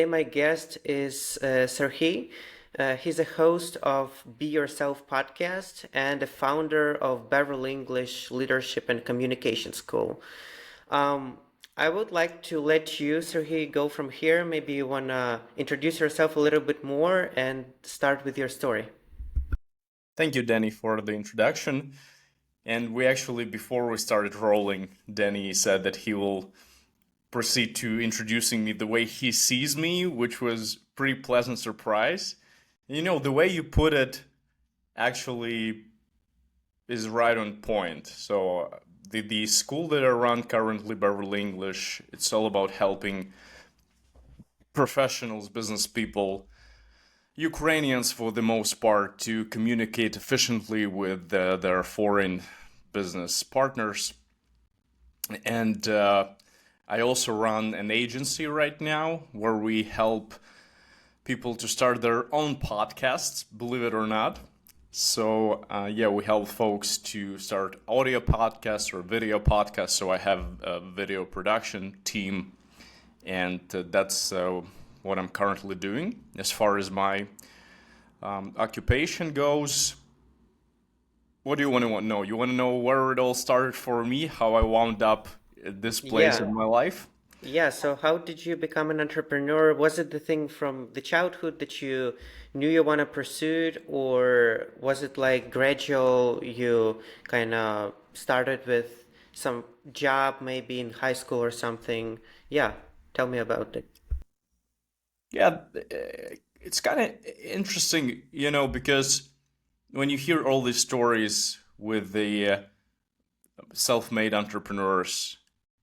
Today my guest is Serhii. He's a host of Be Yourself podcast and a founder of Beverly English Leadership and Communication School. Um, I would like to let you, Serhii, go from here. Maybe you want to introduce yourself a little bit more and start with your story. Thank you, Danny, for the introduction. And we actually, before we started rolling, Danny said that he will proceed to introducing me the way he sees me, which was pretty pleasant surprise. You know, the way you put it actually is right on point. So the school that I run currently, Beverly English, it's all about helping professionals, business people, Ukrainians for the most part, to communicate efficiently with their foreign business partners. And I also run an agency right now where we help people to start their own podcasts, believe it or not. So yeah, we help folks to start audio podcasts or video podcasts. So I have a video production team, and that's what I'm currently doing. As far as my occupation goes, what do you want to know? You want to know where it all started for me, how I wound up at this place Yeah, in my life? yeah. So how did you become an entrepreneur? Was it the thing from the childhood that you knew you want to pursue it, or was it like gradual? You kind of started with some job, maybe in high school or something. Yeah, tell me about it. Yeah, it's kind of interesting, because when you hear all these stories with the self-made entrepreneurs,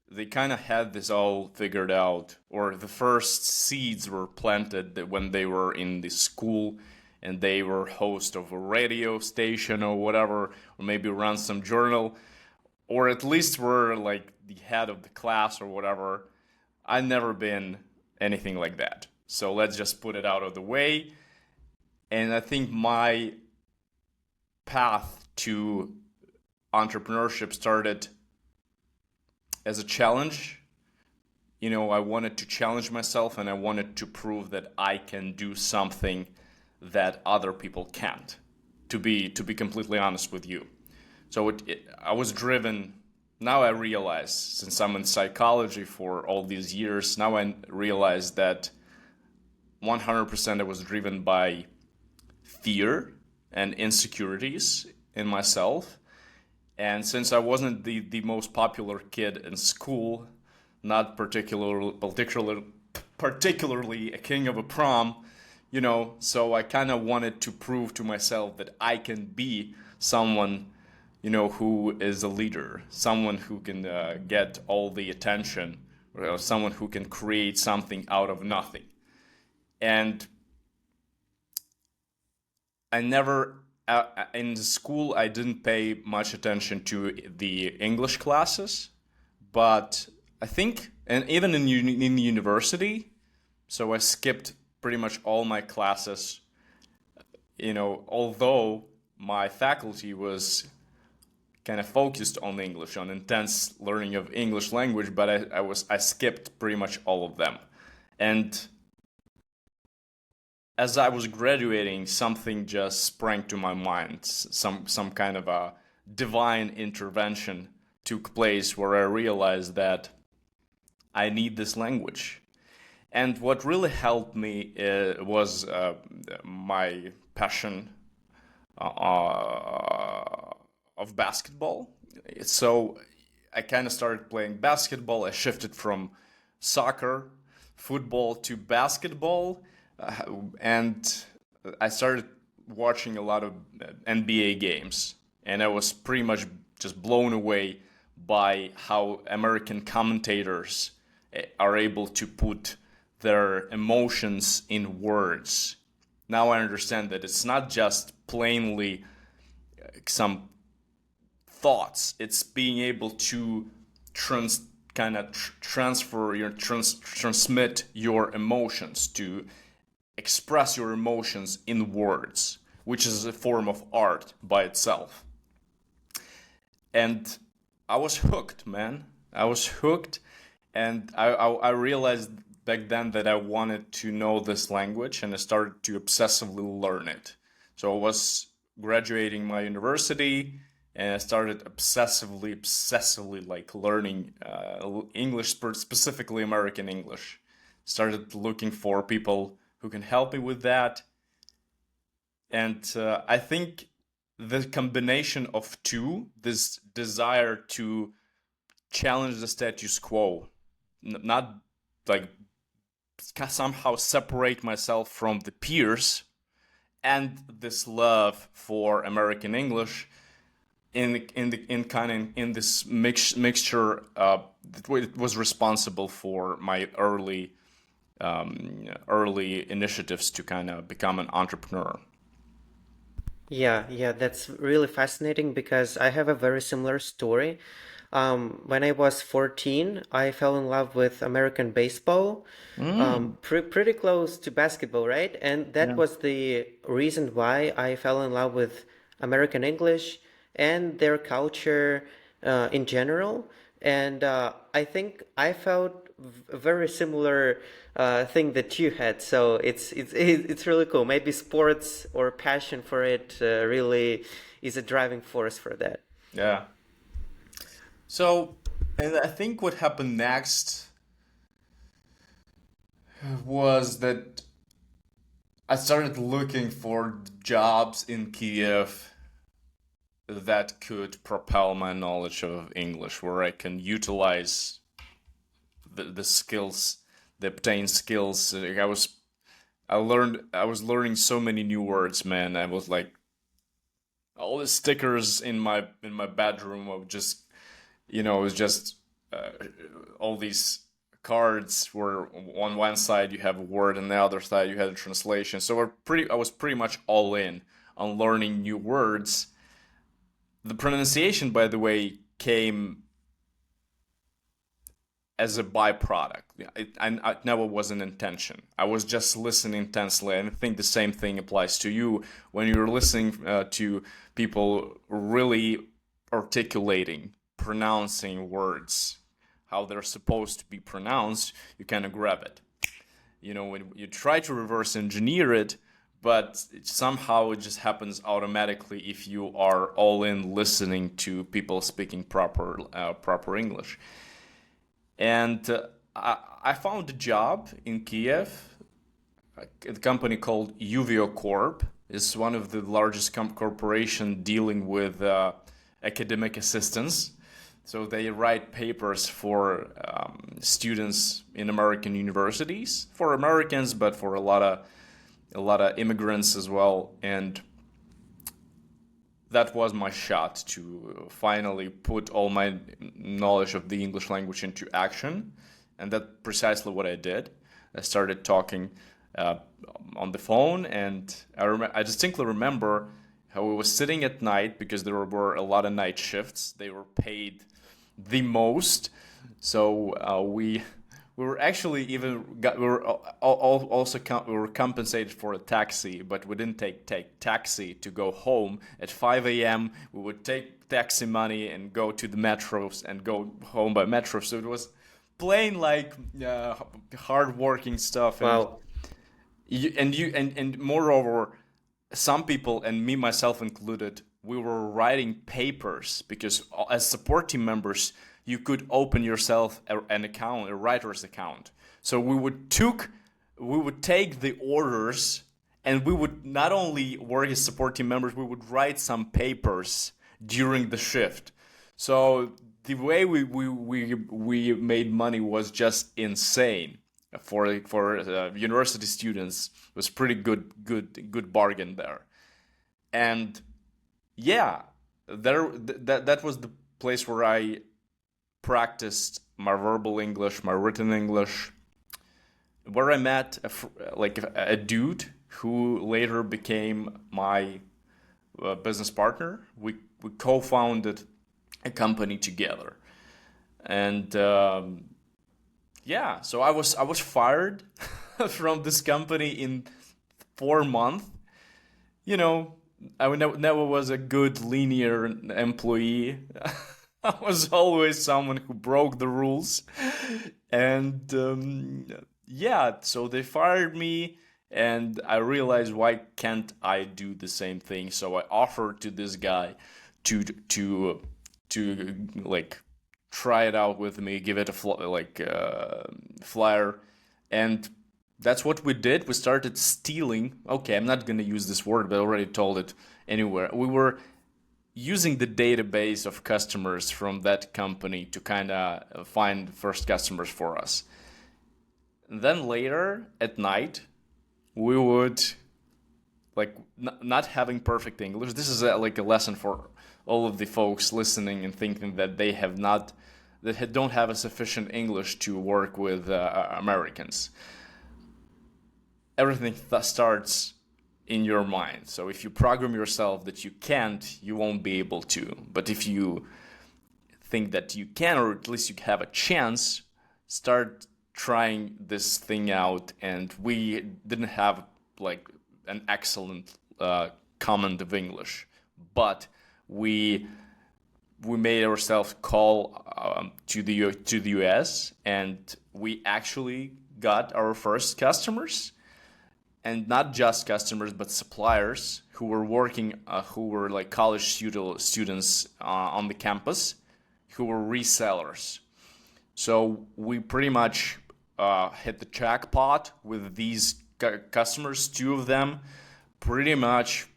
they kind of had this all figured out, or the first seeds were planted when they were in the school and they were host of a radio station or whatever, or maybe run some journal, or at least were like the head of the class or whatever. I've never been anything like that. So let's just put it out of the way. And I think my path to entrepreneurship started as a challenge. I wanted to challenge myself and I wanted to prove that I can do something that other people can't. To be completely honest with you. So I was driven. Now I realize, since I'm in psychology for all these years, now I realize that 100% I was driven by fear and insecurities in myself. And since I wasn't the most popular kid in school, not particularly a king of a prom, so I kind of wanted to prove to myself that I can be someone, who is a leader, someone who can get all the attention, or someone who can create something out of nothing. And I never in the school I didn't pay much attention to the English classes, but I think, and even in the university, so I skipped pretty much all my classes. Although my faculty was kind of focused on English, on intense learning of English language, but I skipped pretty much all of them. And as I was graduating, something just sprang to my mind. Some kind of a divine intervention took place where I realized that I need this language. And what really helped me was my passion of basketball. So I kind of started playing basketball. I shifted from soccer, football to basketball, and I started watching a lot of NBA games, and I was pretty much just blown away by how American commentators are able to put their emotions in words. Now I understand that it's not just plainly some thoughts; it's being able to transfer transmit your emotions, to express your emotions in words, which is a form of art by itself. And I was hooked, man. I was hooked, and I realized back then that I wanted to know this language, and I started to obsessively learn it. So I was graduating my university, and I started obsessively like learning English, specifically American English. Started looking for people who can help me with that, and I think the combination of two, this desire to challenge the status quo, not like somehow separate myself from the peers, and this love for American English in this mixture, it was responsible for my early initiatives to kind of become an entrepreneur. Yeah, yeah, that's really fascinating because I have a very similar story. When I was 14, I fell in love with American baseball, Mm, pretty close to basketball, right? And that yeah. was the reason why I fell in love with American English and their culture in general. And I think I felt a very similar thing that you had. So it's really cool. Maybe sports or passion for it really is a driving force for that. Yeah. So, and I think what happened next was that I started looking for jobs in Kiev that could propel my knowledge of English, where I can utilize the skills, the obtained skills. Like I was learning so many new words, man. I was like all the stickers in my bedroom of just, it was just uh, all these cards where on one side you have a word and the other side you had a translation. So I was pretty much all in on learning new words. The pronunciation, by the way, came as a byproduct. I never was an intention. I was just listening intensely. And I think the same thing applies to you when you're listening to people really articulating, pronouncing words, how they're supposed to be pronounced. You kind of grab it. When you try to reverse engineer it, but somehow it just happens automatically if you are all in listening to people speaking proper English. And I found a job in Kiev. A company called Uvio Corp is one of the largest corporation dealing with academic assistance. So they write papers for students in American universities, for Americans, but for a lot of immigrants as well. And that was my shot to finally put all my knowledge of the English language into action, and that's precisely what I did. I started talking uh, on the phone, and I distinctly remember how we was sitting at night because there were a lot of night shifts. They were paid the most, so we were actually even got we were also we were compensated for a taxi, but we didn't take taxi to go home at 5 a.m. We would take taxi money and go to the metros and go home by metro. So it was plain like hard working stuff, and Wow. and moreover, some people, and me myself included, we were writing papers because as support team members you could open yourself an account, a writer's account. So we would take the orders, and we would not only work as support team members, we would write some papers during the shift. So the way we made money was just insane for university students. It was pretty good bargain there. And yeah, that was the place where I practiced my verbal English, my written English, where I met a dude who later became my business partner. We co-founded a company together, and yeah, so I was fired from this company in 4 months. You know, I never was a good linear employee. I was always someone who broke the rules, and yeah, so they fired me, and I realized, why can't I do the same thing? So I offered to this guy to to to like try it out with me, give it a flyer, and that's what we did. We started stealing. Okay, I'm not gonna use this word, but I already told it anywhere. We were using the database of customers from that company to kind of find first customers for us. And then later at night, we would like not having perfect English. This is like a lesson for all of the folks listening and thinking that they have not, that don't have a sufficient English to work with Americans. Everything starts in your mind. So if you program yourself that you can't, you won't be able to. But if you think that you can, or at least you have a chance, start trying this thing out. And we didn't have like an excellent command of English, but we made ourselves call to the US, and we actually got our first customers, and not just customers but suppliers who were working, who were like college students on the campus, who were resellers. So we pretty much hit the jackpot with these customers. Two of them pretty much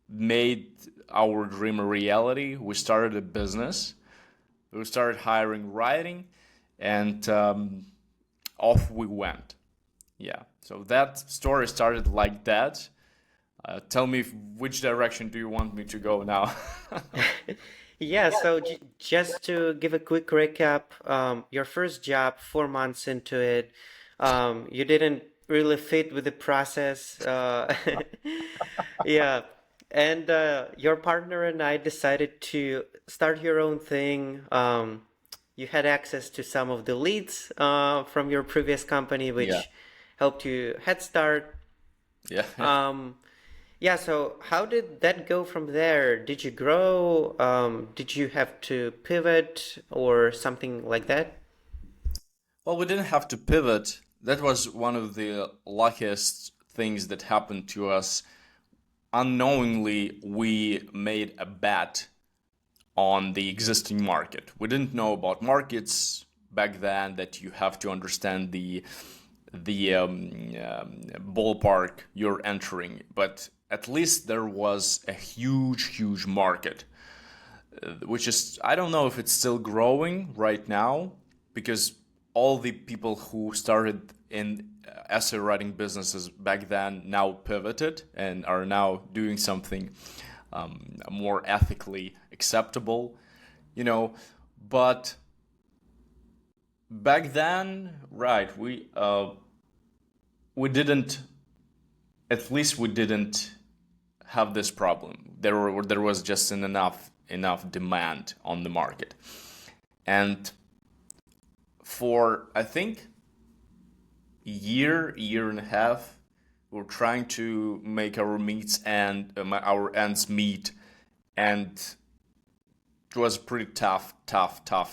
made our dream a reality. We started a business. We started hiring, writing, and off we went. Yeah. So that story started like that. Tell me, which direction do you want me to go now? Yeah, so just to give a quick recap, your first job, 4 months into it, you didn't really fit with the process. Yeah, and your partner and I decided to start your own thing. You had access to some of the leads from your previous company, Yeah. which helped you head start. Yeah. Um, yeah, so how did that go from there? Did you grow? Did you have to pivot or something like that? Well, we didn't have to pivot. That was one of the luckiest things that happened to us. Unknowingly, we made a bet on the existing market. We didn't know about markets back then, that you have to understand the ballpark you're entering, but at least there was a huge market, which is, I don't know if it's still growing right now, because all the people who started in essay writing businesses back then now pivoted and are now doing something more ethically acceptable, you know. But back then, right, we didn't, at least we didn't have this problem. There was just enough demand on the market, and for I think year and a half, we're trying to make our our ends meet, and it was a pretty tough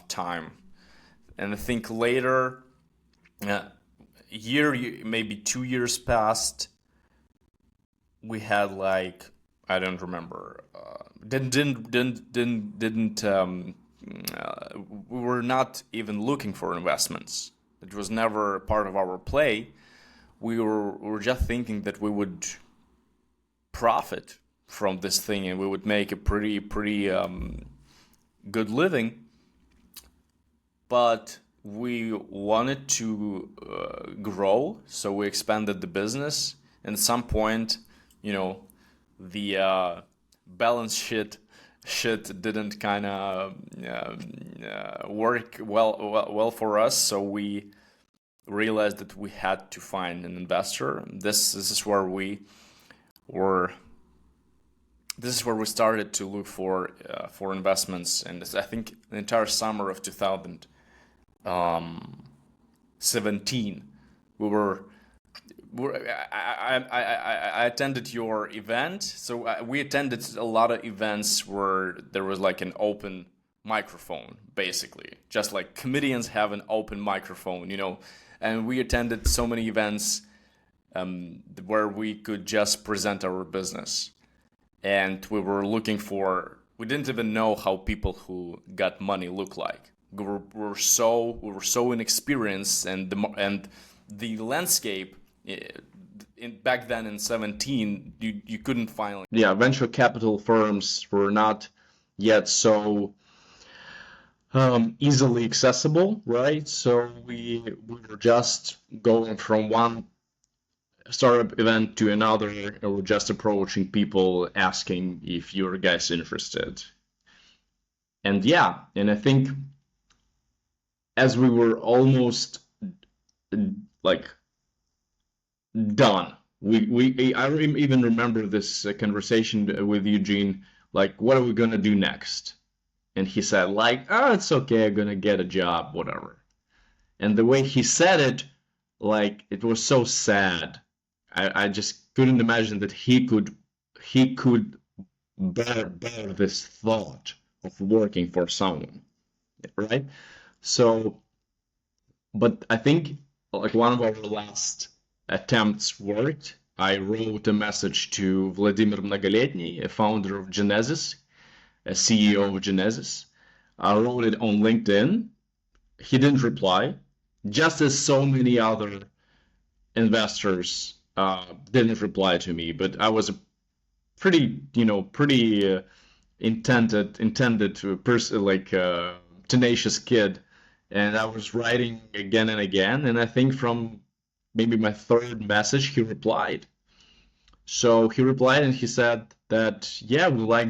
time. And I think later, uh, maybe 2 years passed, we had like, I don't remember. Didn't We were not even looking for investments. It was never part of our play. We were just thinking that we would profit from this thing, and we would make a pretty good living. But we wanted to grow, so we expanded the business. And at some point, you know, the balance shit didn't kind of work well for us. So we realized that we had to find an investor. This is where we were. This is where we started to look for investments, and I think the entire summer of 2017, we were I attended your event. So we attended a lot of events where there was like an open microphone, basically, just like comedians have an open microphone. and we attended so many events where we could just present our business. And we didn't even know how people who got money look like. We were so inexperienced, and the landscape back then in 17, you couldn't find. Yeah, venture capital firms were not yet so easily accessible, right? So we were just going from one startup event to another, and we're just approaching people asking if your guys interested. And yeah, and I think as we were almost like done, I even remember this conversation with Eugene, like, what are we gonna do next? And he said, like, oh, it's okay, I'm gonna get a job, whatever. And the way he said it, like, it was so sad. I just couldn't imagine that he could bear this thought of working for someone, right? So, but I think like one of our last attempts worked. I wrote a message to Vladimir Mnoголетний, a founder of Genesis, a CEO of Genesis. I wrote it on LinkedIn. He didn't reply, just as so many other investors didn't reply to me. But I was a pretty intended to person like tenacious kid, and I was writing again and again, and I think from maybe my third message he replied. So he replied and he said that yeah, we like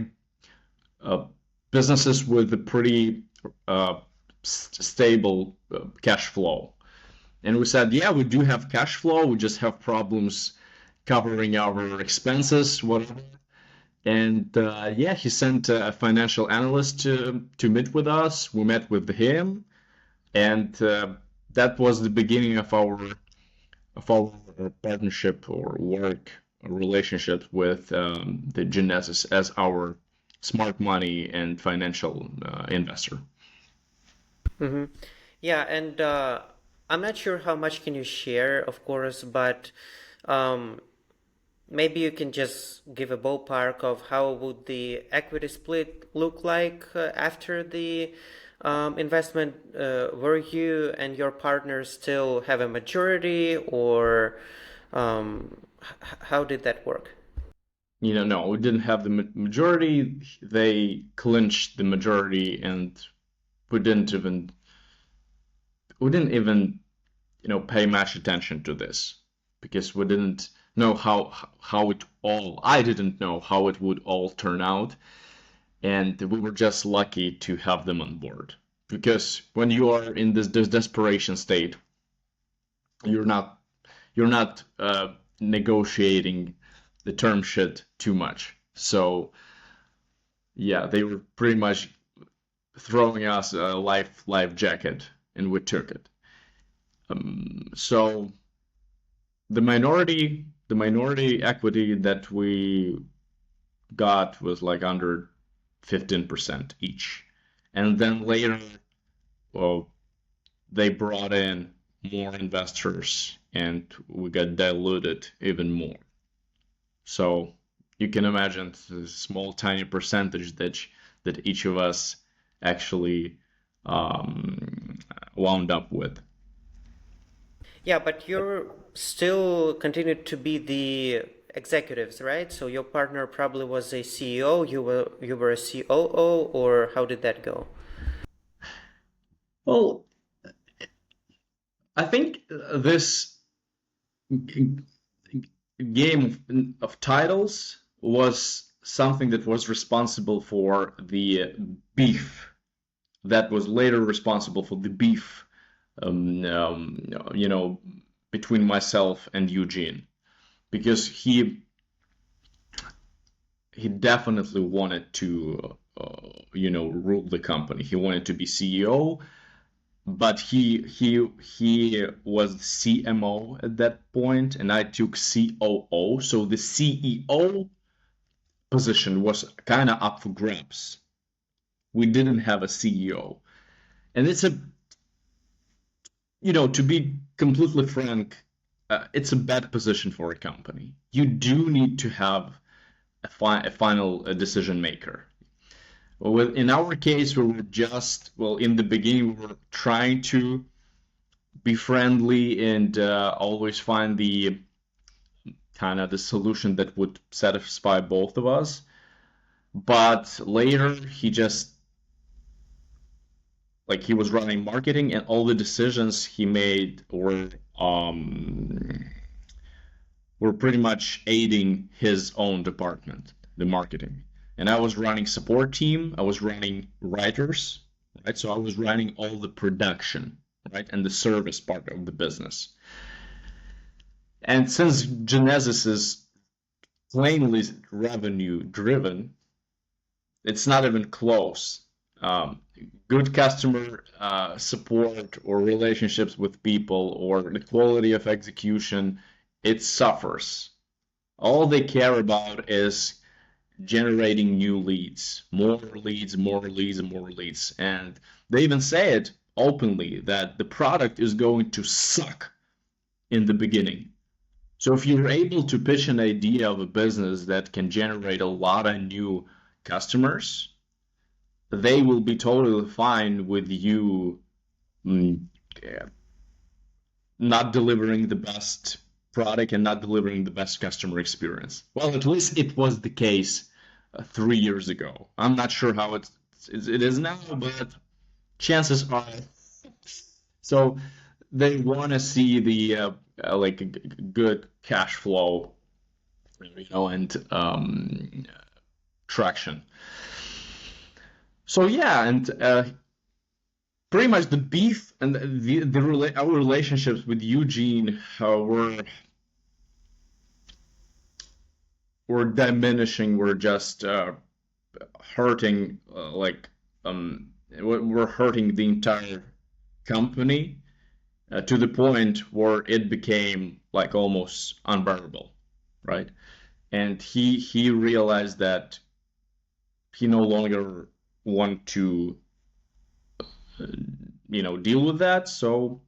uh, businesses with a pretty stable cash flow. And we said, yeah, we do have cash flow. We just have problems covering our expenses, whatever. And yeah, he sent a financial analyst to meet with us. We met with him, and that was the beginning of our partnership or work relationship with the Genesis as our smart money and financial investor. Mm-hmm. Yeah, and I'm not sure how much can you share, of course, but um, maybe you can just give a ballpark of how would the equity split look like after the investment. Were you and your partner still have a majority, or how did that work? No, we didn't have the majority. They clinched the majority, and we didn't even we didn't even pay much attention to this because we didn't know how it all. I didn't know how it would all turn out, and we were just lucky to have them on board. Because when you are in this desperation state, you're not negotiating the term sheet too much. So yeah, they were pretty much throwing us a life jacket, and we took it. So the minority equity that we got was like under 15% each, and then later, well, they brought in more investors, and we got diluted even more. So you can imagine the small, tiny percentage that each of us actually um, wound up with. Yeah, but you're still continued to be the executives, right? So your partner probably was a CEO, you were a COO, or how did that go? Well, I think this game of titles was something that was responsible for the beef, that was later responsible for the beef, um, um, you know, between myself and Eugene, because he definitely wanted to, rule the company. He wanted to be CEO, but he was CMO at that point, and I took COO. So the CEO position was kind of up for grabs. We didn't have a CEO, and To be completely frank, it's a bad position for a company. You do need to have a final decision maker. Well, in our case, we were just, well, in the beginning, we were trying to be friendly and always find the kind of the solution that would satisfy both of us. But later, he just, like, he was running marketing, and all the decisions he made were pretty much aiding his own department, the marketing. And I was running support team, I was running writers, right? So I was running all the production, right? And the service part of the business. And since Genesis is plainly revenue driven, it's not even close. Um, Good customer support or relationships with people or the quality of execution, it suffers. All they care about is generating new leads, more leads, more leads, and more leads. And they even say it openly that the product is going to suck in the beginning. So if you're able to pitch an idea of a business that can generate a lot of new customers, they will be totally fine with you mm, not delivering the best product and not delivering the best customer experience. Well, at least it was the case 3 years ago. I'm not sure how it is now, but chances are. So they want to see the like a good cash flow, and traction. So yeah, and pretty much the beef and our relationships with Eugene were diminishing, were just hurting, we're hurting the entire company to the point where it became like almost unbearable, right? And he realized that he no longer want to uh, deal with that. So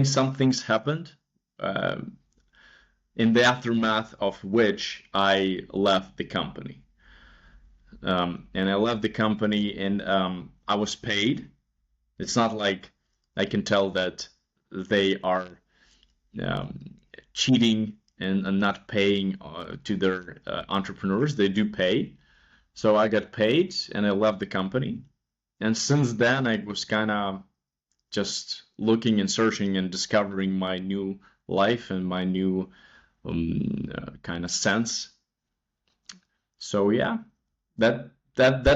some things happened, um, in the aftermath of which I left the company. And I left the company, and I was paid. It's not like I can tell that they are um, cheating and not paying to their entrepreneurs. They do pay. So I got paid and I left the company. And since then, I was kind of just looking and searching and discovering my new life and my new kind of sense. So yeah, that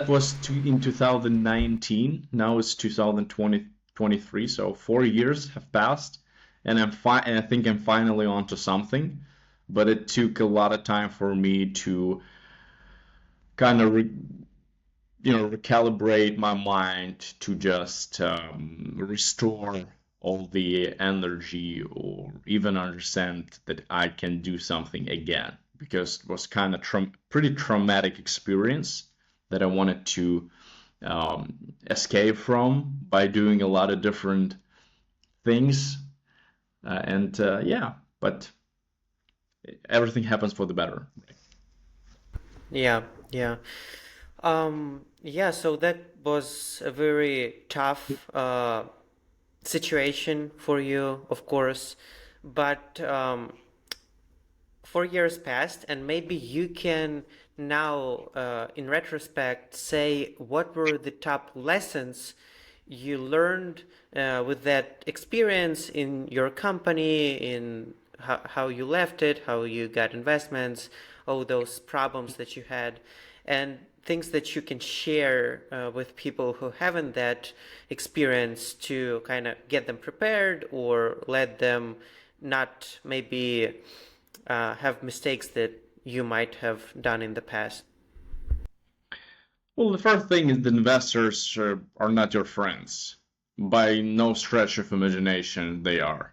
was in 2019. Now it's 2023. So 4 years have passed, and I'm fine. And I think I'm finally onto something. But it took a lot of time for me to kind of recalibrate my mind to just restore all the energy, or even understand that I can do something again, because it was kind of pretty traumatic experience that I wanted to escape from by doing a lot of different things, and yeah, but everything happens for the better. Yeah, yeah. Yeah, so that was a very tough situation for you, of course, but 4 years passed, and maybe you can now, in retrospect, say what were the top lessons you learned with that experience in your company, in how you left it, how you got investments, all those problems that you had, and things that you can share with people who haven't that experience to kind of get them prepared or let them not maybe have mistakes that you might have done in the past. Well, the first thing is that investors are not your friends. By no stretch of imagination, they are.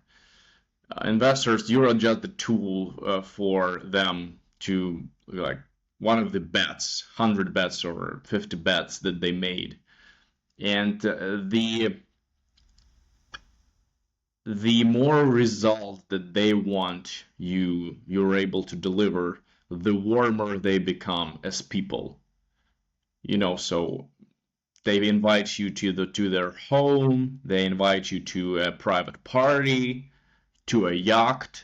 Investors, you are just the tool for them to, like, one of the bets, 100 bets or 50 bets that they made. And the more result that they want you're able to deliver, the warmer they become as people. So they invite you to their home, they invite you to a private party, to a yacht.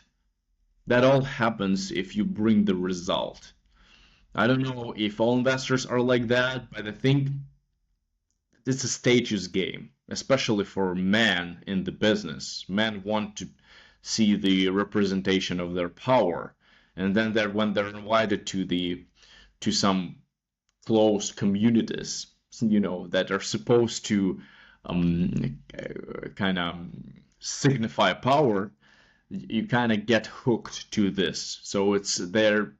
That all happens if you bring the result. I don't know if all investors are like that, but I think it's a status game, especially for men in the business. Men want to see the representation of their power, and then when they're invited to some close communities, that are supposed to kind of signify power, you kind of get hooked to this. So it's they're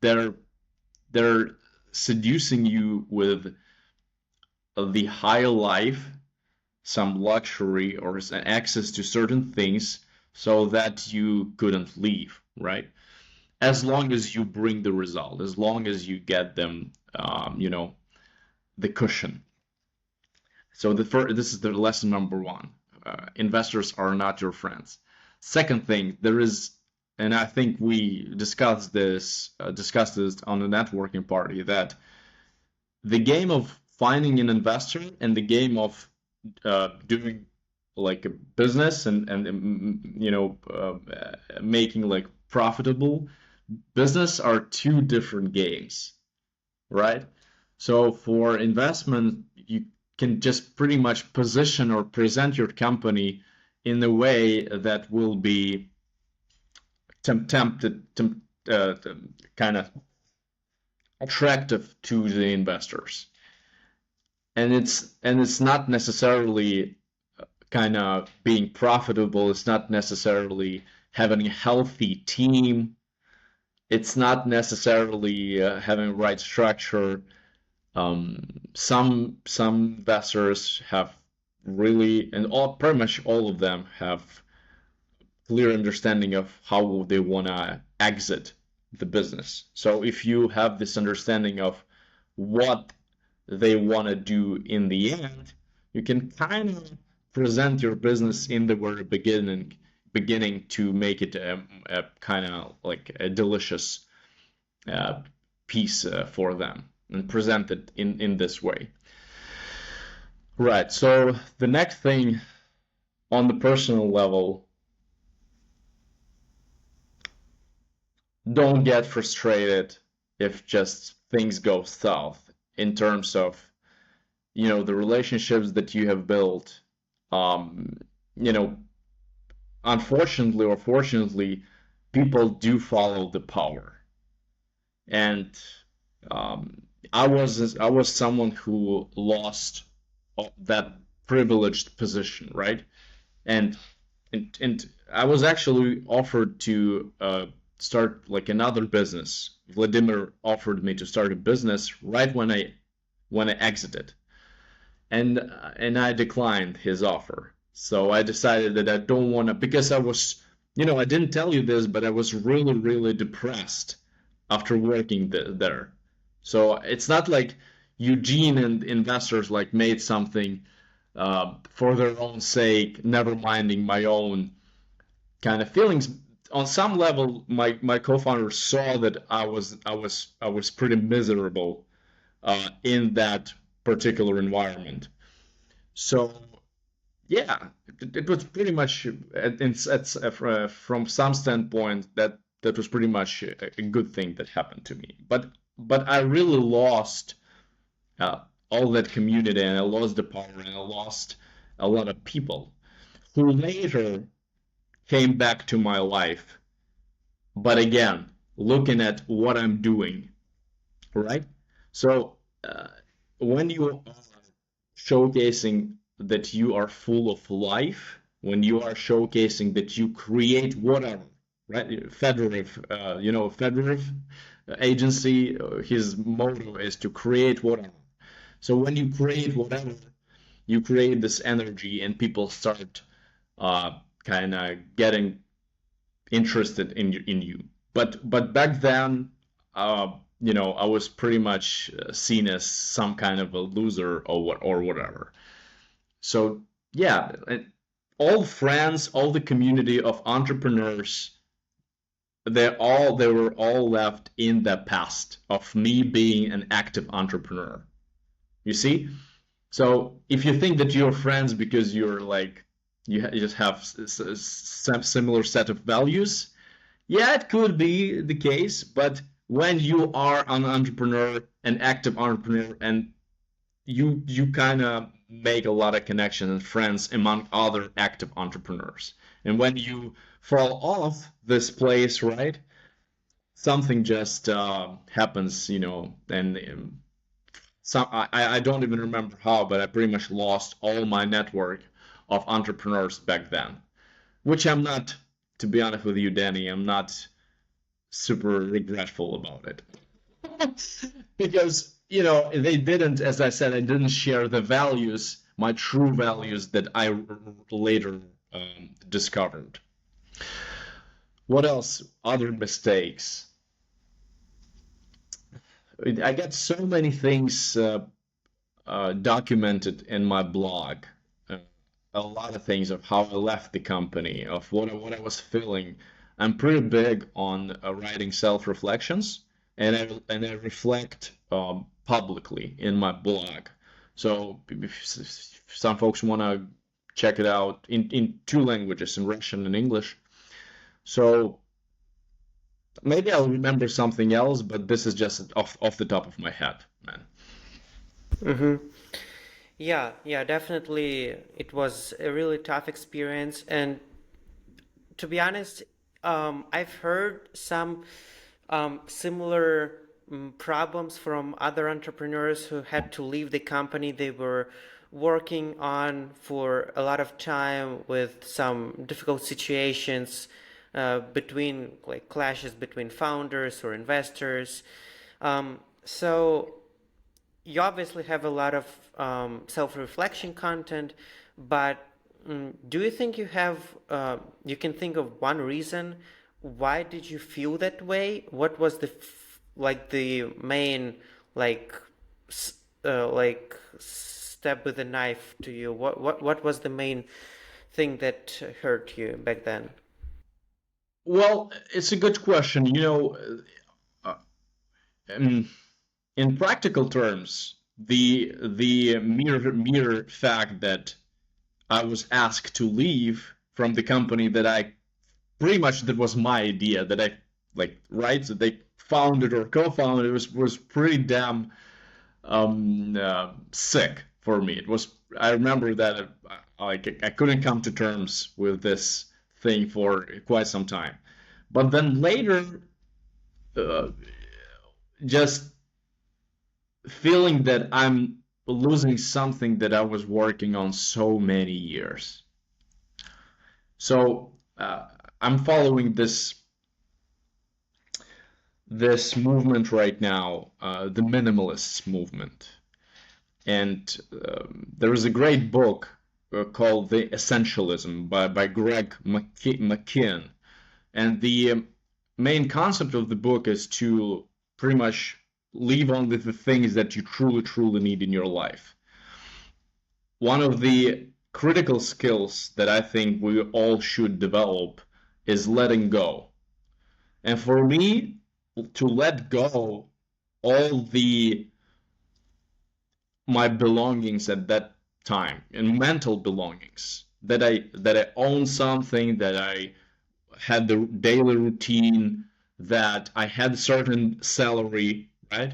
they're seducing you with the high life, some luxury or access to certain things so that you couldn't leave, right? As long as you bring the result, as long as you get them, the cushion. So this is the lesson number one. Investors are not your friends. Second thing, there is, and I think we discussed this on the networking party, that the game of finding an investor and the game of doing like a business and making like profitable business are two different games, right? So for investment, you can just pretty much position or present your company in a way that will be tempted, kind of attractive to the investors. And it's not necessarily kind of being profitable. It's not necessarily having a healthy team. It's not necessarily having the right structure. Some investors have really, and pretty much all of them have clear understanding of how they want to exit the business. So if you have this understanding of what they want to do in the end, you can kind of present your business in the very beginning to make it a kind of like a delicious piece for them and present it in this way. Right. So the next thing on the personal level, don't get frustrated if just things go south in terms of the relationships that you have built. um you know Unfortunately or fortunately, people do follow the power. And um I was someone who lost that privileged position, right? And and, and I was actually offered to start like another business. Vladimir offered me to start a business right when I exited, and I declined his offer. So I decided that I don't want to, because I was, I didn't tell you this, but I was really, really depressed after working there. So it's not like Eugene and investors like made something for their own sake, never minding my own kind of feelings. On some level, my co-founder saw that I was pretty miserable in that particular environment. So yeah, it was pretty much from some standpoint that was pretty much a good thing that happened to me. But I really lost uh, all that community, and I lost the power, and I lost a lot of people who later came back to my life. But again, looking at what I'm doing, right? So uh, when you are showcasing that you are full of life, when you are showcasing that you create whatever, right? Federative agency, his motto is to create whatever. So when you create whatever, you create this energy, and people start kind of getting interested in you. But back then, I was pretty much seen as some kind of a loser or whatever. So yeah, all friends, all the community of entrepreneurs, they were all left in the past of me being an active entrepreneur. You see? So if you think that you're friends because you're like you just have similar set of values, yeah, it could be the case. But when you are an entrepreneur, an active entrepreneur, and you kind of make a lot of connections and friends among other active entrepreneurs, and when you fall off this place, right? Something just happens, and some I don't even remember how, but I pretty much lost all my network of entrepreneurs back then, which I'm not, to be honest with you, Danny, I'm not super regretful about it. Because, they didn't, as I said, I didn't share the values, my true values that I later discovered. What else? Other mistakes. I got so many things documented in my blog. Uh, a lot of things of how I left the company, of what I was feeling. I'm pretty big on writing self-reflections, and I reflect publicly in my blog. So if some folks want to check it out in two languages, in Russian and English. So maybe I'll remember something else, but this is just off the top of my head, man. Mm-hmm. Yeah, definitely. It was a really tough experience, and to be honest, I've heard some similar problems from other entrepreneurs who had to leave the company they were working on for a lot of time, with some difficult situations between, like, clashes between founders or investors. So you obviously have a lot of self-reflection content, but do you think you can think of one reason why did you feel that way? What was the main, like like step with a knife to you? What was the main thing that hurt you back then? Well, it's a good question. Uh, um, in practical terms, the mere fact that I was asked to leave from the company that was my idea, that I like, right, that they founded or co-founded, was pretty damn sick for me. I remember that I couldn't come to terms with this thing for quite some time. But then later, uh, just feeling that I'm losing something that I was working on so many years. So I'm following this movement right now, the minimalists movement, and there is a great book called The Essentialism by Greg McKeown, and the main concept of the book is to pretty much leave only the things that you truly need in your life. One of the critical skills that I think we all should develop is letting go. And for me, to let go all the my belongings at that time, and mental belongings, that I own something, that I had the daily routine, that I had a certain salary, right?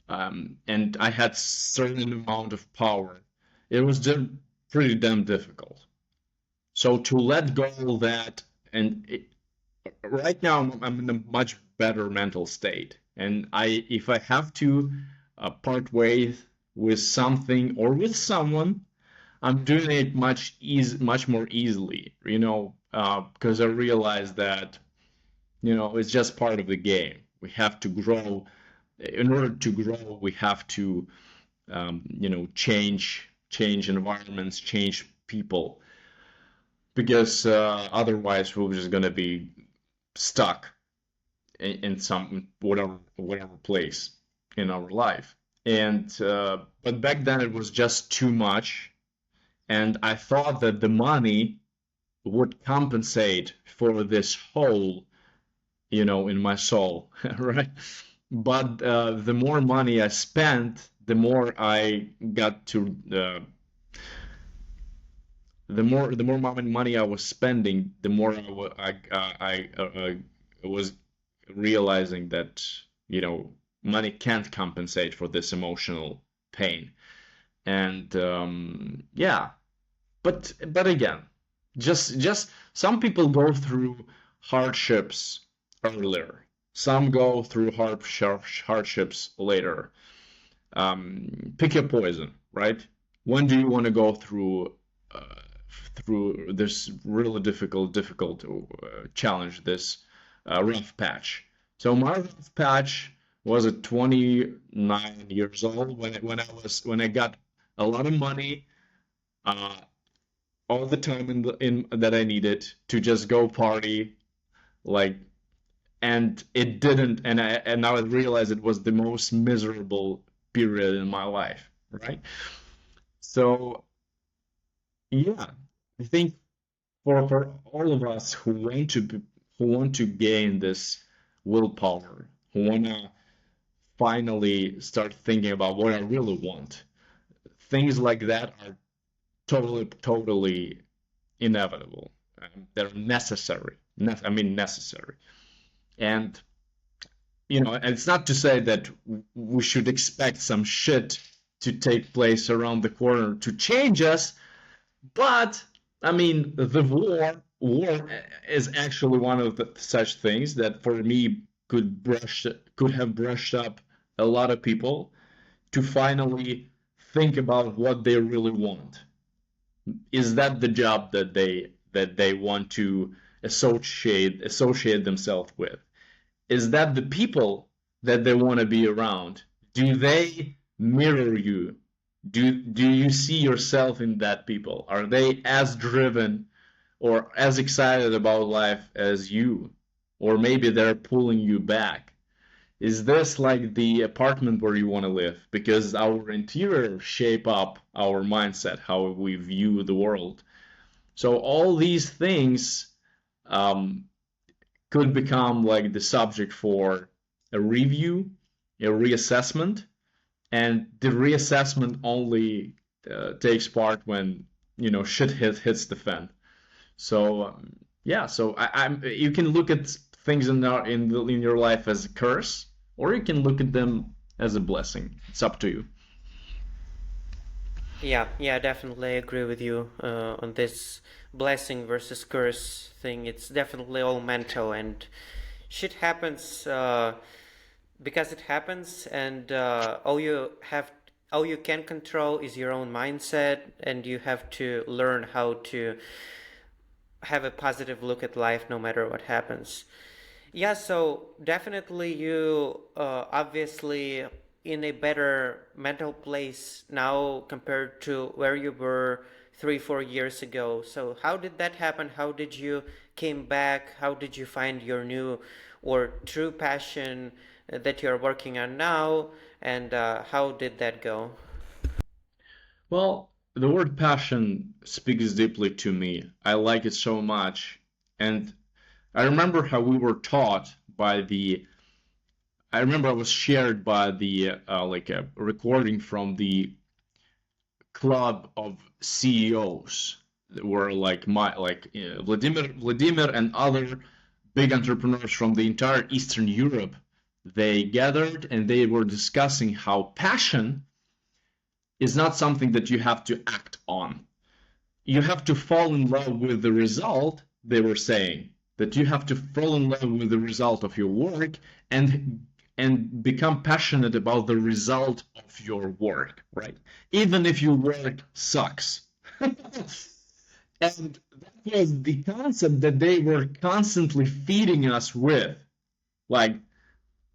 And I had certain amount of power. It was just pretty damn difficult. So to let go of that, and right now I'm in a much better mental state, and if I have to part ways with something or with someone, I'm doing it much more easily, because I realize that it's just part of the game. We have to grow. In order to grow, we have to change environments, change people, because otherwise we're just gonna be stuck in some whatever place in our life. And but back then it was just too much, and I thought that the money would compensate for this hole, in my soul, right? But the more money I spent, the more I got to the more money I was spending, the more I was realizing that money can't compensate for this emotional pain, and yeah. But again, just some people go through hardships earlier. Some go through hardships later. Pick your poison, right? When do you want to go through this really difficult challenge, this rough patch? So my rough patch was at 29 years old when I got a lot of money, uh, all the time in that I needed to just go party, like, and it didn't, and now I realize it was the most miserable period in my life, right? So yeah, I think for all of us who want to gain this willpower, who want to finally start thinking about what I really want, things like that are totally inevitable. They're necessary. I mean necessary. And and it's not to say that we should expect some shit to take place around the corner to change us, but I mean the war is actually one of such things that for me could have brushed up a lot of people to finally think about what they really want. Is that the job that they want to associate themselves with? Is that the people that they want to be around? Do they mirror you? Do you see yourself in that people? Are they as driven or as excited about life as you? Or maybe they're pulling you back. Is this like the apartment where you want to live? Because our interior shape up our mindset, how we view the world. So all these things um, could become like the subject for a review, a reassessment, and the reassessment only takes part when shit hits the fan. So yeah, so you can look at things in your life as a curse, or you can look at them as a blessing. It's up to you. Yeah, definitely agree with you on this blessing versus curse thing. It's definitely all mental, and shit happens because it happens, and all you can control is your own mindset, and you have to learn how to have a positive look at life no matter what happens. Yeah, so definitely you obviously in a better mental place now compared to where you were 3, 4 years ago. So how did that happen? How did you came back? How did you find your new or true passion that you're working on now? And how did that go? Well, the word passion speaks deeply to me. I like it so much. And I remember how we were taught by the I remember I was shared by the like a recording from the club of CEOs that were like Vladimir and other big entrepreneurs from the entire Eastern Europe. They gathered and they were discussing how passion is not something that you have to act on. You have to fall in love with the result, they were saying. That you have to fall in love with the result of your work and become passionate about the result of your work, right? Even if your work sucks. And that was the concept that they were constantly feeding us with. Like,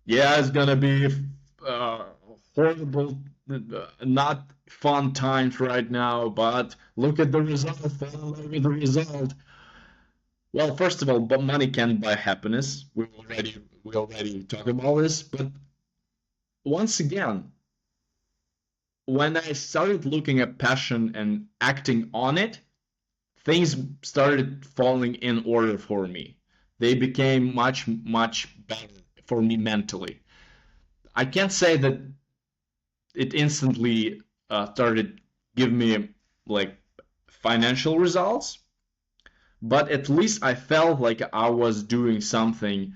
yeah, it's gonna be uh, horrible, not fun times right now, but look at the result, fall in love with the result. Well, first of all, but money can't buy happiness. We already talked about this, but once again, when I started looking at passion and acting on it, things started falling in order for me. They became much, much better for me mentally. I can't say that it instantly started giving me like financial results, but at least I felt like I was doing something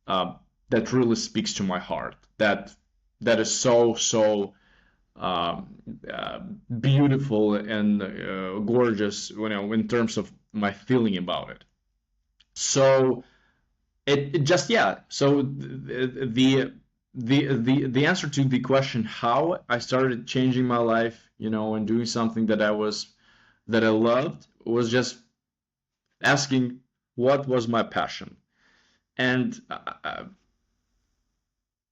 uh, that really speaks to my heart. That is so um, uh, beautiful and gorgeous, in terms of my feeling about it. So it just yeah. So the answer to the question how I started changing my life, and doing something that I loved was just asking what was my passion, and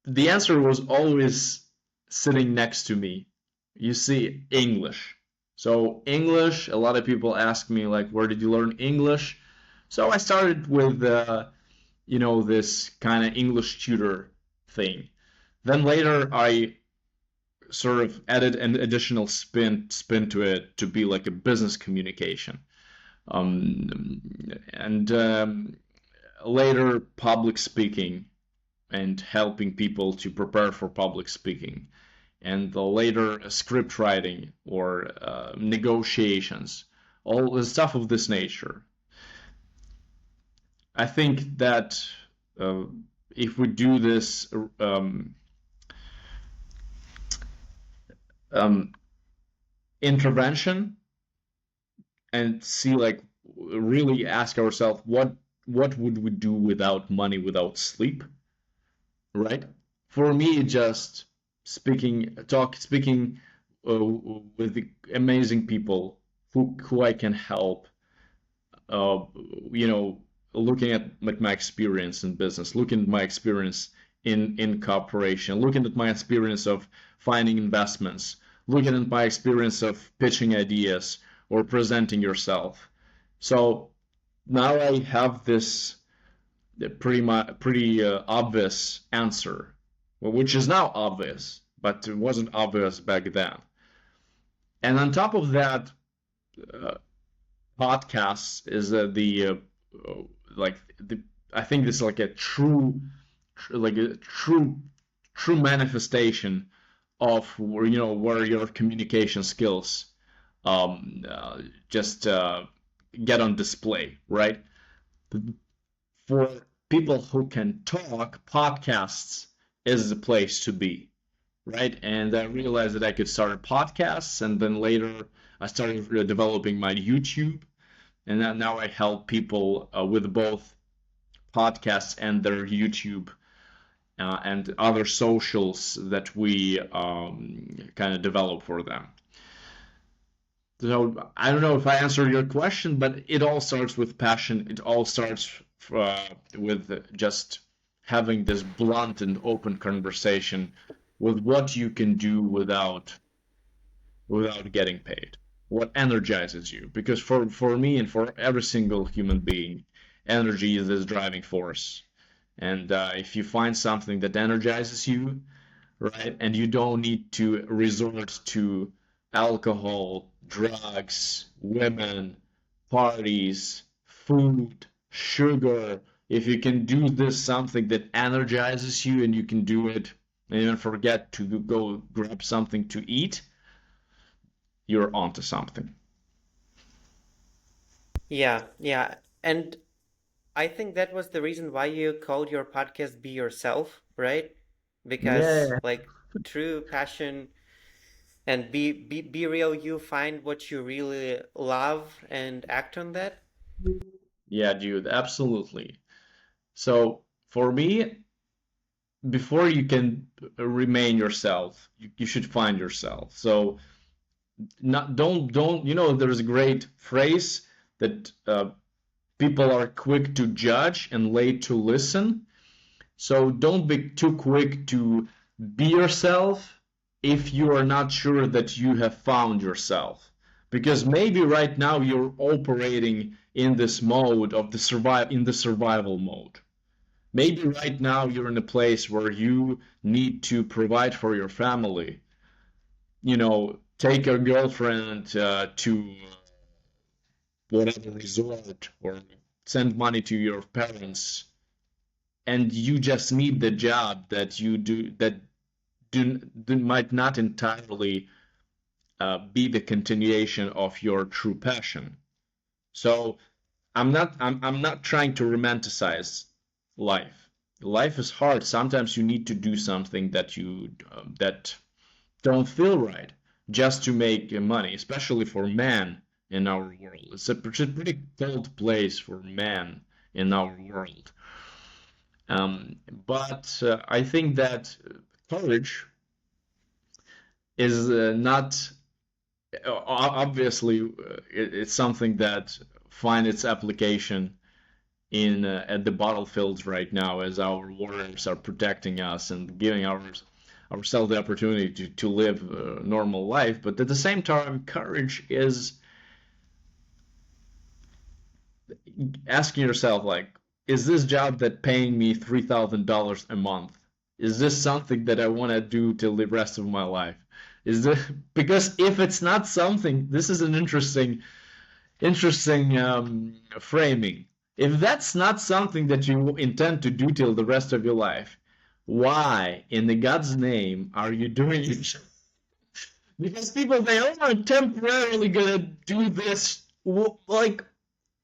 the answer was always sitting next to me. You see, English. So English, a lot of people ask me like, where did you learn English? So I started with this kind of English tutor thing. Then later I sort of added an additional spin to it to be like a business communication. And later public speaking and helping people to prepare for public speaking, and the later script writing or negotiations, all the stuff of this nature. I think that uh, if we do this um, intervention and see, like, really ask ourselves what would we do without money, without sleep, right? For me, just speaking with the amazing people who I can help. Uh, you know, Looking at like my experience in business, looking at my experience in cooperation, looking at my experience of finding investments, looking at my experience of pitching ideas or presenting yourself. So now I have this pretty obvious answer, which is now obvious, but it wasn't obvious back then. And on top of that, uh, podcasts is like the I think this is like a true manifestation of where your communication skills just get on display, right? For people who can talk, podcasts is the place to be, right? And I realized that I could start podcasts, and then later I started developing my YouTube, and now I help people with both podcasts and their YouTube and other socials that we kind of develop for them. So I don't know if I answered your question, but it all starts with passion. It all starts with just having this blunt and open conversation with what you can do without getting paid. What energizes you? Because for me and for every single human being, energy is this driving force. And if you find something that energizes you, right, and you don't need to resort to alcohol, drugs, women, parties, food, sugar, if you can do this something that energizes you and you can do it and even forget to go grab something to eat, you're onto something. Yeah, yeah. And I think that was the reason why you called your podcast Be Yourself, right? Because Yeah. like true passion and be real, you find what you really love and act on that. Yeah, dude, absolutely. So for me, before you can remain yourself, you should find yourself. So not don't there's a great phrase that people are quick to judge and late to listen. So don't be too quick to be yourself if you are not sure that you have found yourself. Because maybe right now you're operating in this mode of the survival mode. Maybe right now you're in a place where you need to provide for your family, take your girlfriend to whatever resort or send money to your parents, and you just need the job that you do that might not entirely be the continuation of your true passion. So I'm not trying to romanticize life. Life is hard. Sometimes you need to do something that don't feel right just to make money, especially for men in our world. It's a pretty cold place for men in our world. But I think that courage is not obviously it's something that finds its application in at the battlefields right now as our warriors are protecting us and giving ourselves the opportunity to live a normal life. But at the same time, courage is asking yourself, like, is this job that paying me $3,000 a month? Is this something that I want to do till the rest of my life? Is this because if it's not something, this is an interesting framing. If that's not something that you intend to do till the rest of your life, why in the God's name are you doing it? Because people they are temporarily gonna do this, like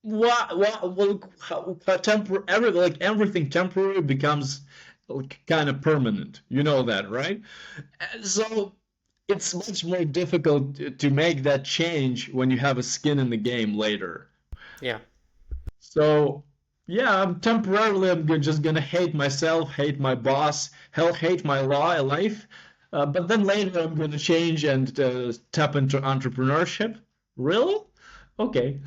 what well, how temporary, like everything temporary becomes like, kind of permanent. You know that, right? So it's much more difficult to make that change when you have a skin in the game later. Yeah. So yeah, I'm just gonna hate myself, hate my boss, hell, hate my life. But then later I'm gonna change and tap into entrepreneurship. Really? Okay.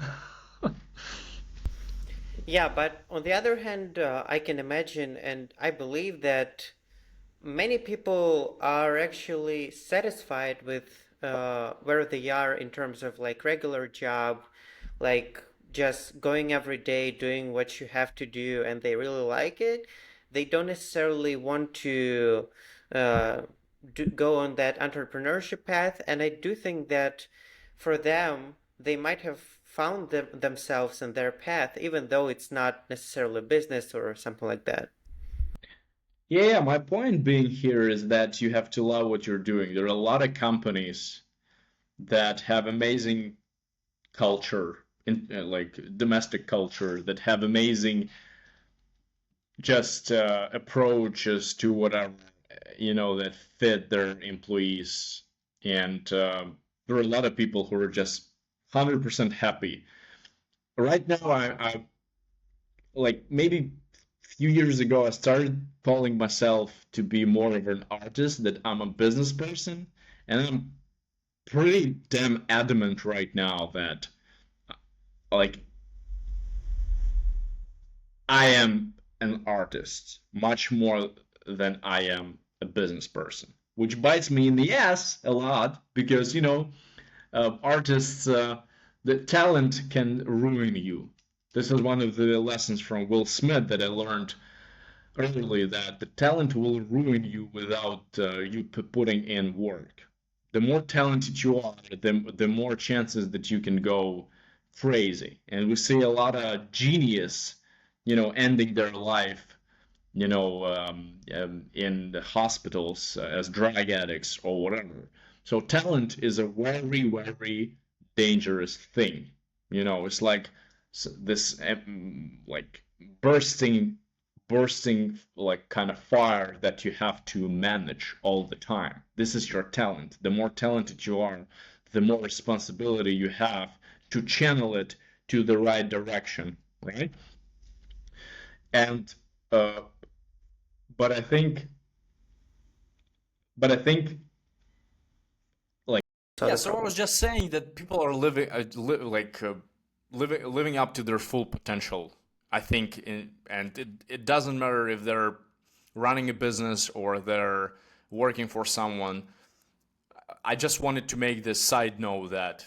Yeah, but on the other hand, I can imagine and I believe that many people are actually satisfied with where they are in terms of like regular job, like just going every day, doing what you have to do, and they really like it. They don't necessarily want to uh, go on that entrepreneurship path, and I do think that for them, they might have found themselves in their path, even though it's not necessarily business or something like that. Yeah, my point being here is that you have to love what you're doing. There are a lot of companies that have amazing culture, like domestic culture, that have amazing just approaches to whatever that fit their employees, and there are a lot of people who are just 100% happy. Right now, I like maybe a few years ago, I started calling myself to be more of an artist, that I'm a business person, and I'm pretty damn adamant right now that like I am an artist much more than I am a business person, which bites me in the ass a lot because artists, the talent can ruin you. This is one of the lessons from Will Smith that I learned early, that the talent will ruin you without you putting in work. The more talented you are, the more chances that you can go crazy. And we see a lot of genius, ending their life, in the hospitals as drug addicts or whatever. So talent is a very, very dangerous thing. It's like this, like bursting like kind of fire that you have to manage all the time. This is your talent. The more talented you are, the more responsibility you have to channel it to the right direction, right? And uh, but I think like So Yeah, the so I problem. was just saying that people are living up to their full potential. I think, and it doesn't matter if they're running a business or they're working for someone. I just wanted to make this side note that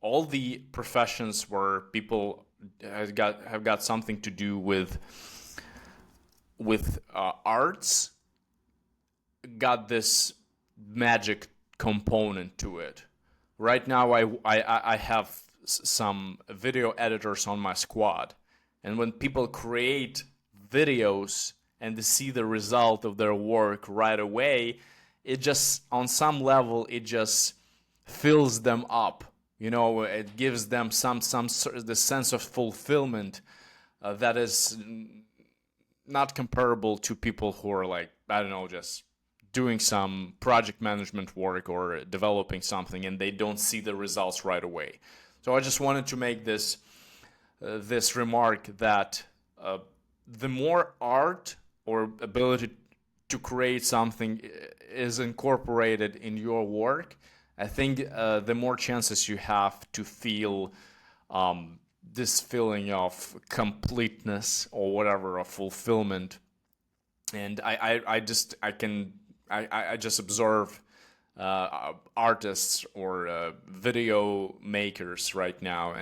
all the professions where people have got something to do with arts got this magic component to it. Right now, I have some video editors on my squad, and when people create videos and they see the result of their work right away, it just, on some level, it just fills them up. It gives them some the sense of fulfillment that is not comparable to people who are like, I don't know, just doing some project management work or developing something and they don't see the results right away. So I just wanted to make this remark that the more art or ability to create something is incorporated in your work, I think the more chances you have to feel this feeling of completeness or whatever, of fulfillment. And I just observe artists or video makers right now,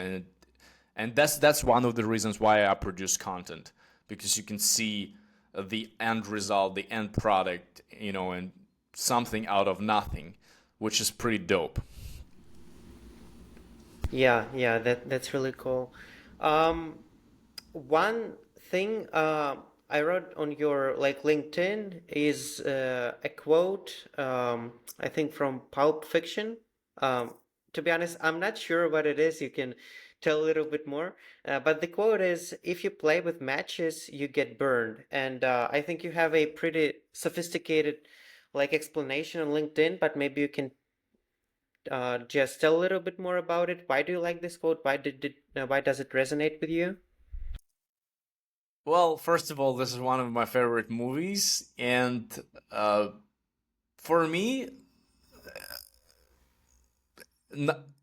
and that's one of the reasons why I produce content, because you can see the end result, the end product, and something out of nothing, which is pretty dope. Yeah, that's really cool. Um, One thing I wrote on your like LinkedIn is a quote, I think from Pulp Fiction. Um, to be honest, I'm not sure what it is. You can tell a little bit more. But the quote is, "If you play with matches, you get burned." And I think you have a pretty sophisticated like explanation on LinkedIn, but maybe you can just tell a little bit more about it. Why do you like this quote? Why does it resonate with you? Well, first of all, this is one of my favorite movies, and uh, for me,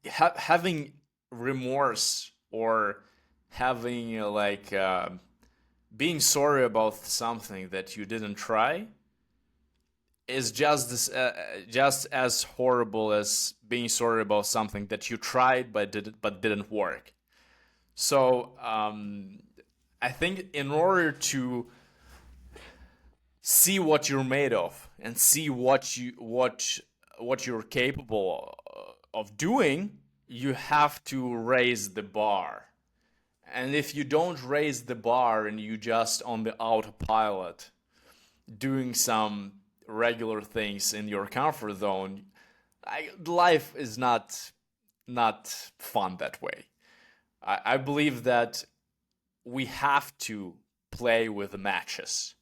having remorse or having being sorry about something that you didn't try is just as horrible as being sorry about something that you tried but didn't work. So I think in order to see what you're made of and see what you're capable of doing, you have to raise the bar. And if you don't raise the bar and you just on the autopilot doing some regular things in your comfort zone, life is not fun that way. I believe that we have to play with the matches.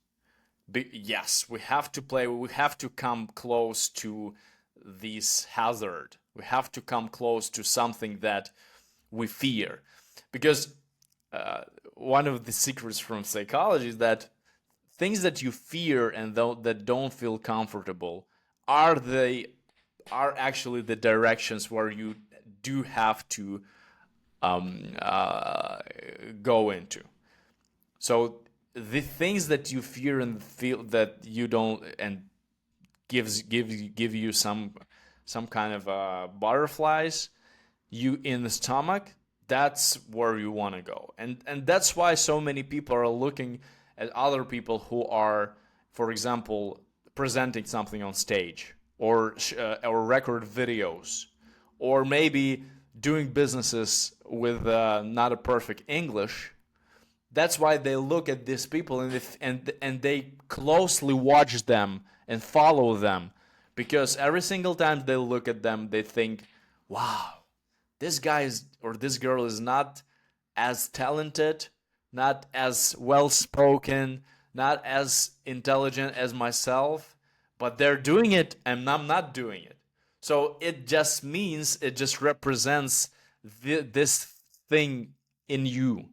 Yes, we have to play. We have to come close to this hazard. We have to come close to something that we fear, because one of the secrets from psychology is that things that you fear and that don't feel comfortable are actually the directions where you do have to go into. So the things that you fear and feel that you don't, and give you some kind of butterflies you in the stomach, that's where you want to go. And that's why so many people are looking at other people who are, for example, presenting something on stage, or record videos, or maybe doing businesses with not a perfect English. That's why they look at these people, and they closely watch them and follow them, because every single time they look at them, they think, "Wow, this guy is, or this girl is not as talented, not as well spoken, not as intelligent as myself, but they're doing it and I'm not doing it." So it just means, it just represents this thing in you.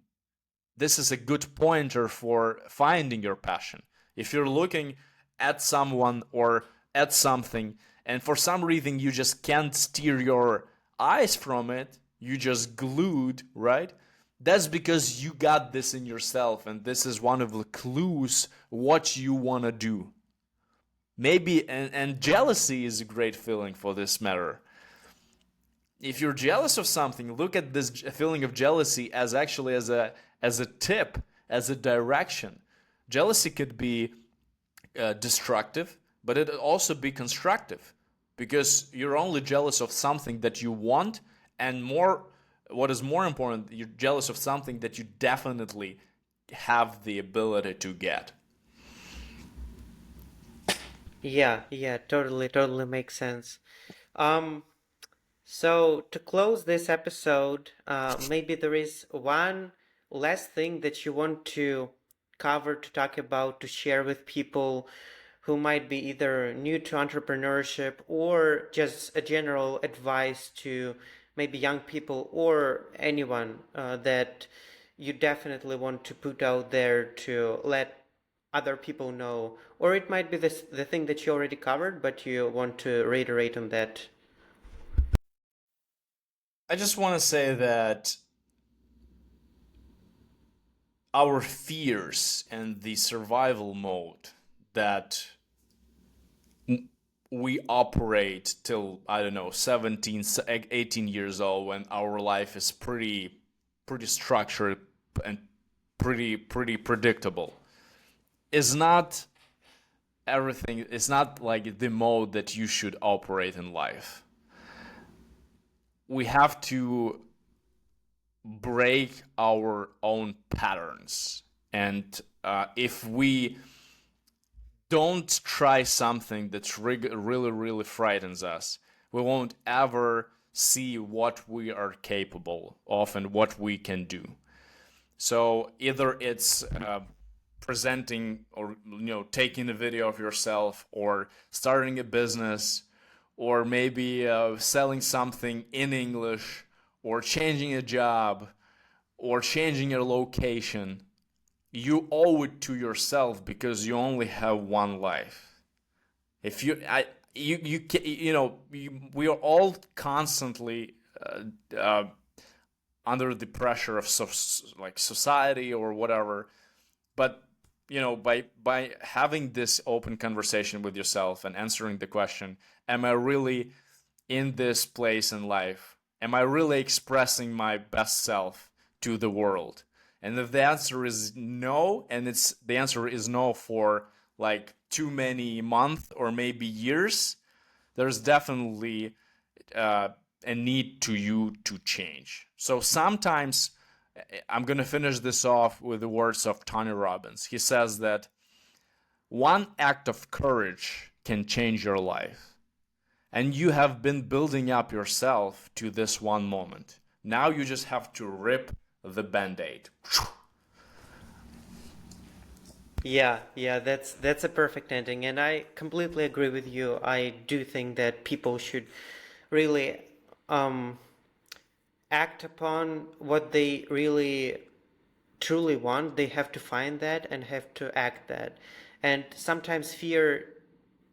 This is a good pointer for finding your passion. If you're looking at someone or at something, and for some reason you just can't steer your eyes from it, you just glued, right? That's because you got this in yourself, and this is one of the clues what you want to do. Maybe, and jealousy is a great feeling for this matter. If you're jealous of something, look at this feeling of jealousy as actually as a tip, as a direction. Jealousy could be destructive, but it also be constructive, because you're only jealous of something that you want, and what is more important, you're jealous of something that you definitely have the ability to get. Yeah, yeah, totally makes sense. Um, so to close this episode, maybe there is one last thing that you want to cover, to talk about, to share with people who might be either new to entrepreneurship, or just a general advice to maybe young people or anyone that you definitely want to put out there to let other people know, or it might be the thing that you already covered, but you want to reiterate on that. I just want to say that our fears and the survival mode that we operate till, I don't know, 17, 18 years old, when our life is pretty structured and pretty predictable, is not everything. It's not like the mode that you should operate in life. We have to break our own patterns, and if we don't try something that really frightens us, we won't ever see what we are capable of and what we can do. So either it's presenting, or taking a video of yourself, or starting a business, or maybe selling something in English, or changing a job, or changing your location. You owe it to yourself, because you only have one life. If you I you can, we are all constantly uh, under the pressure of like society or whatever. But by having this open conversation with yourself and answering the question, am I really in this place in life? Am I really expressing my best self to the world? And if the answer is no, and the answer is no for like too many months or maybe years, there's definitely a need to you to change. So sometimes, I'm going to finish this off with the words of Tony Robbins. He says that one act of courage can change your life. And you have been building up yourself to this one moment. Now you just have to rip the band-aid. Yeah, yeah, that's a perfect ending, and I completely agree with you. I do think that people should really um, act upon what they really truly want. They have to find that and have to act that. And sometimes fear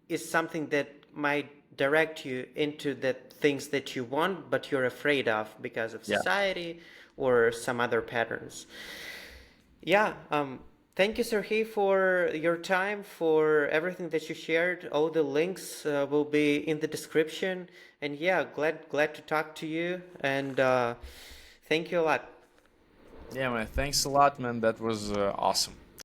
is something that might direct you into the things that you want, but you're afraid of because of Yeah. society or some other patterns. Yeah, thank you, Sergey, for your time, for everything that you shared. All the links will be in the description. And yeah, glad to talk to you. And thank you a lot. Yeah, man. Thanks a lot, man. That was awesome.